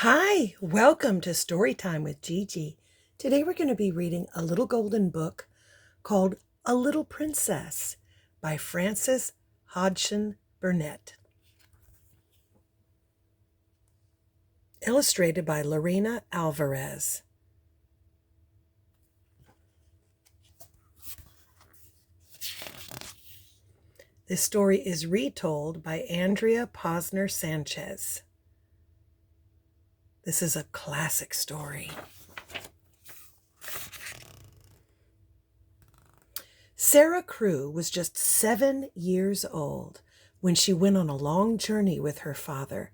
Hi, welcome to Storytime with Gigi. Today we're going to be reading a little golden book called A Little Princess by Frances Hodgson Burnett. Illustrated by Lorena Alvarez. This story is retold by Andrea Posner Sanchez. This is a classic story. Sarah Crewe was just 7 years old when she went on a long journey with her father.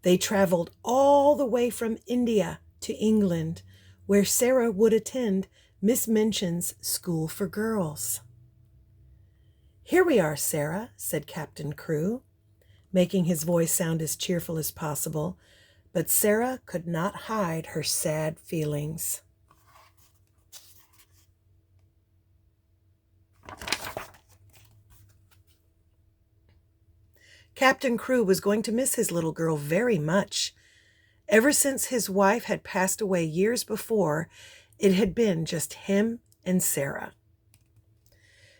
They traveled all the way from India to England, where Sarah would attend Miss Minchin's School for Girls. "Here we are, Sarah," said Captain Crewe, making his voice sound as cheerful as possible, but Sarah could not hide her sad feelings. Captain Crewe was going to miss his little girl very much. Ever since his wife had passed away years before, it had been just him and Sarah.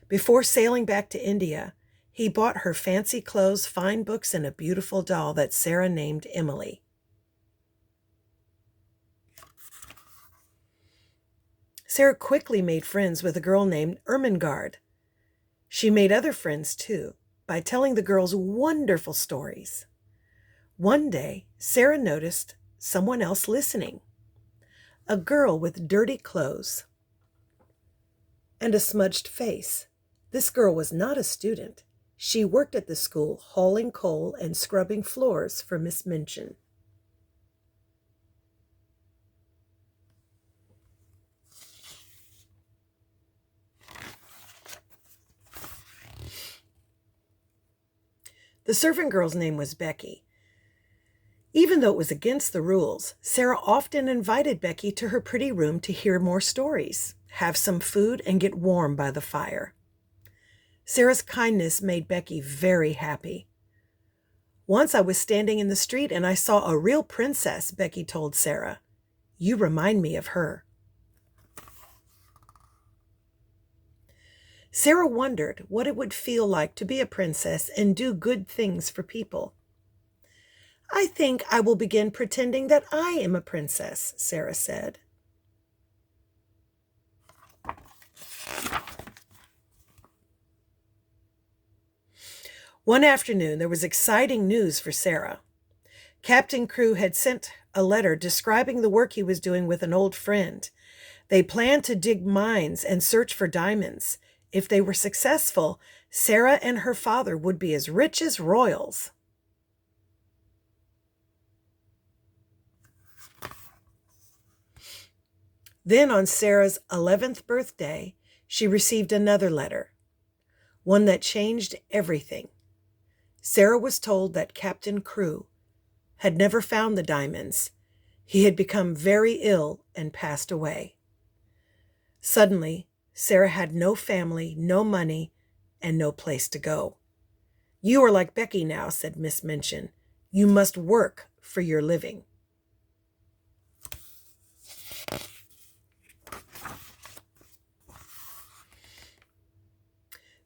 Before sailing back to India, he bought her fancy clothes, fine books, and a beautiful doll that Sarah named Emily. Sarah quickly made friends with a girl named Ermengarde. She made other friends too by telling the girls wonderful stories. One day, Sarah noticed someone else listening. A girl with dirty clothes and a smudged face. This girl was not a student. She worked at the school, hauling coal and scrubbing floors for Miss Minchin. The servant girl's name was Becky. Even though it was against the rules, Sarah often invited Becky to her pretty room to hear more stories, have some food, and get warm by the fire. Sarah's kindness made Becky very happy. "Once I was standing in the street and I saw a real princess," Becky told Sarah. "You remind me of her." Sarah wondered what it would feel like to be a princess and do good things for people. "I think I will begin pretending that I am a princess," Sarah said. One afternoon, there was exciting news for Sarah. Captain Crewe had sent a letter describing the work he was doing with an old friend. They planned to dig mines and search for diamonds. If they were successful, Sarah and her father would be as rich as royals. Then on Sarah's 11th birthday, she received another letter, one that changed everything. Sarah was told that Captain Crewe had never found the diamonds. He had become very ill and passed away. Suddenly, Sarah had no family, no money, and no place to go. "You are like Becky now," said Miss Minchin. "You must work for your living."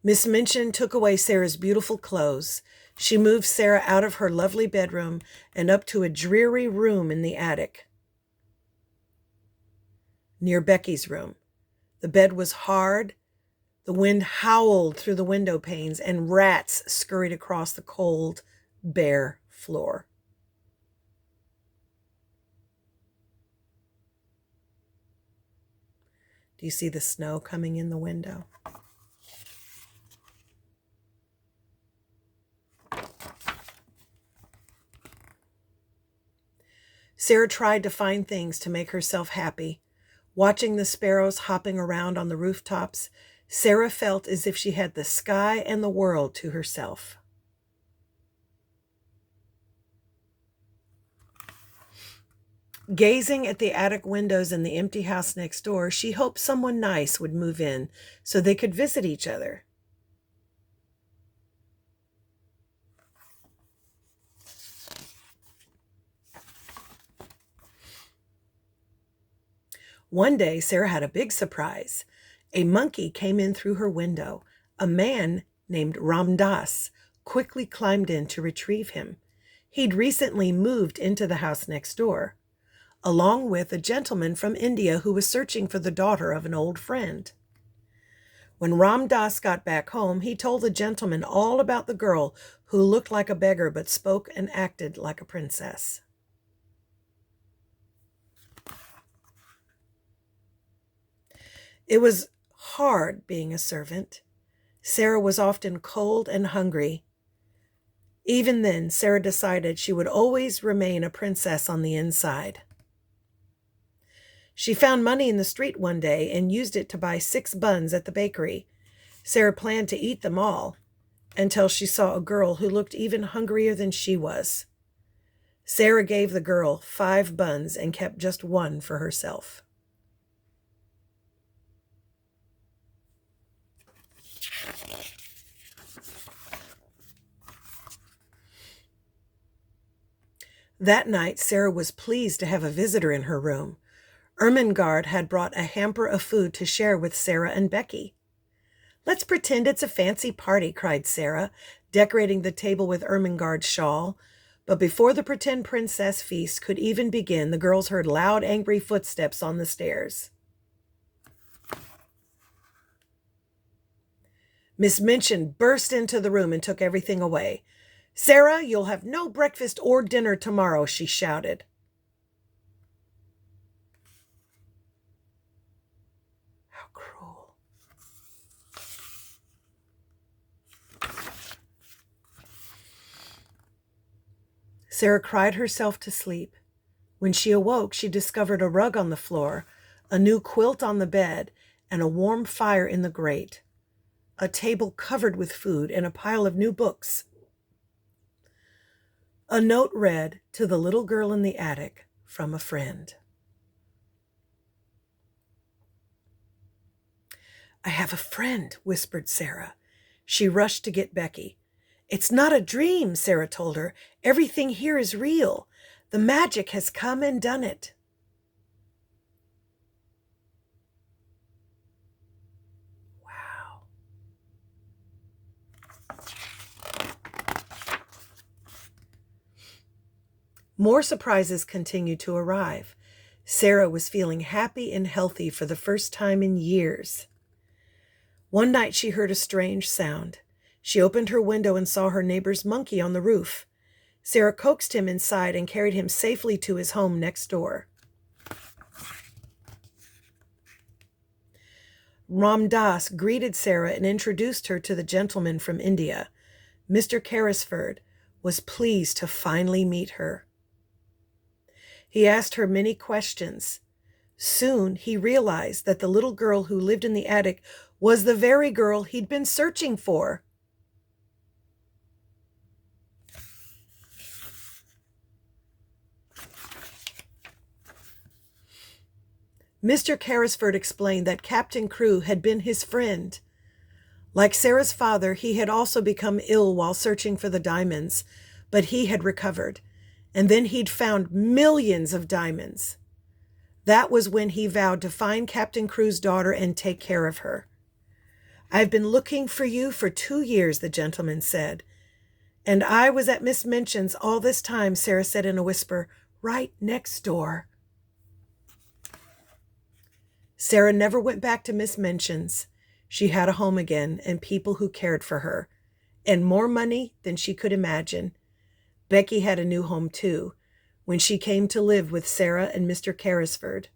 Miss Minchin took away Sarah's beautiful clothes. She moved Sarah out of her lovely bedroom and up to a dreary room in the attic near Becky's room. The bed was hard. The wind howled through the window panes, and rats scurried across the cold, bare floor. Do you see the snow coming in the window? Sarah tried to find things to make herself happy. Watching the sparrows hopping around on the rooftops, Sarah felt as if she had the sky and the world to herself. Gazing at the attic windows and the empty house next door, she hoped someone nice would move in so they could visit each other. One day, Sarah had a big surprise. A monkey came in through her window. A man named Ram Dass quickly climbed in to retrieve him. He'd recently moved into the house next door, along with a gentleman from India who was searching for the daughter of an old friend. When Ram Dass got back home, he told the gentleman all about the girl who looked like a beggar but spoke and acted like a princess. It was hard being a servant. Sarah was often cold and hungry. Even then, Sarah decided she would always remain a princess on the inside. She found money in the street one day and used it to buy 6 buns at the bakery. Sarah planned to eat them all until she saw a girl who looked even hungrier than she was. Sarah gave the girl 5 buns and kept just 1 for herself. That night, Sarah was pleased to have a visitor in her room. Ermengarde had brought a hamper of food to share with Sarah and Becky. "Let's pretend it's a fancy party," cried Sarah, decorating the table with Ermengarde's shawl. But before the pretend princess feast could even begin, the girls heard loud, angry footsteps on the stairs. Miss Minchin burst into the room and took everything away. "Sarah, you'll have no breakfast or dinner tomorrow," she shouted. How cruel. Sarah cried herself to sleep. When she awoke, she discovered a rug on the floor, a new quilt on the bed, and a warm fire in the grate, a table covered with food, and a pile of new books. A note read, "To the little girl in the attic, from a friend." "I have a friend," whispered Sarah. She rushed to get Becky. "It's not a dream," Sarah told her. "Everything here is real. The magic has come and done it." Wow. More surprises continued to arrive. Sarah was feeling happy and healthy for the first time in years. One night she heard a strange sound. She opened her window and saw her neighbor's monkey on the roof. Sarah coaxed him inside and carried him safely to his home next door. Ram Dass greeted Sarah and introduced her to the gentleman from India. Mr. Carrisford was pleased to finally meet her. He asked her many questions. Soon he realized that the little girl who lived in the attic was the very girl he'd been searching for. Mr. Carrisford explained that Captain Crewe had been his friend. Like Sarah's father, he had also become ill while searching for the diamonds, but he had recovered, and then he'd found millions of diamonds. That was when he vowed to find Captain Crewe's daughter and take care of her. "I've been looking for you for 2 years, the gentleman said. "And I was at Miss Minchin's all this time," Sarah said in a whisper, "right next door." Sarah never went back to Miss Minchin's. She had a home again and people who cared for her, and more money than she could imagine. Becky had a new home too, when she came to live with Sarah and Mr. Carrisford.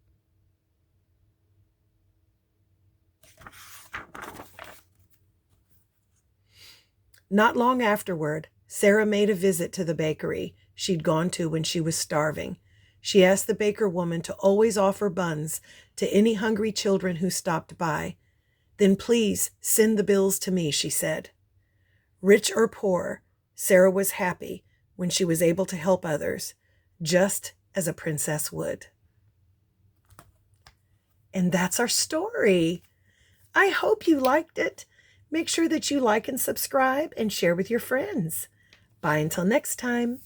Not long afterward, Sarah made a visit to the bakery she'd gone to when she was starving. She asked the baker woman to always offer buns to any hungry children who stopped by. "Then please send the bills to me," she said. Rich or poor, Sarah was happy when she was able to help others, just as a princess would. And that's our story. I hope you liked it. Make sure that you like and subscribe and share with your friends. Bye until next time.